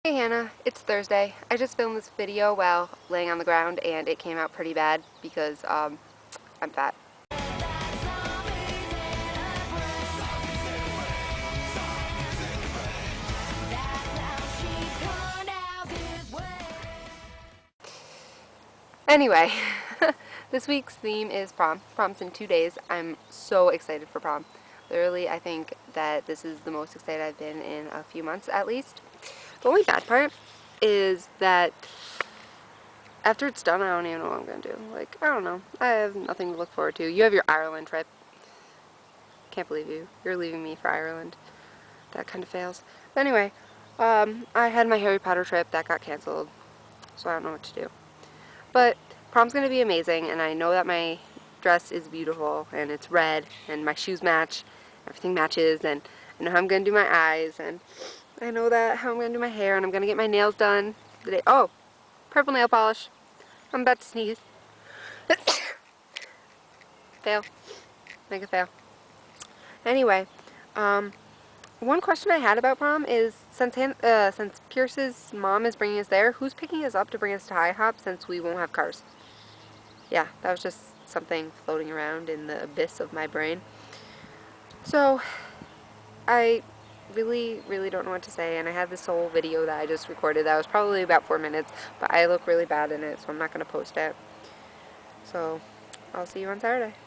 Hey Hannah, it's Thursday. I just filmed this video while laying on the ground and it came out pretty bad because I'm fat. Anyway, this week's theme is prom. Prom's in 2 days. I'm so excited for prom. Literally, I think that this is the most excited I've been in a few months at least. The only bad part is that after it's done, I don't even know what I'm going to do. Like, I don't know. I have nothing to look forward to. You have your Ireland trip. Can't believe you're leaving me for Ireland. That kind of fails. But anyway, I had my Harry Potter trip. That got canceled. So I don't know what to do. But prom's going to be amazing, and I know that my dress is beautiful, and it's red, and my shoes match, everything matches, and I know how I'm going to do my eyes, and I know that how I'm going to do my hair, and I'm going to get my nails done today. Oh, purple nail polish. I'm about to sneeze. Fail. Make a fail. Anyway, one question I had about prom is, since Pierce's mom is bringing us there, who's picking us up to bring us to IHOP since we won't have cars? Yeah, that was just something floating around in the abyss of my brain. So, I really don't know what to say, and I had this whole video that I just recorded that was probably about 4 minutes, but I look really bad in it, so I'm not going to post it. So, I'll see you on Saturday.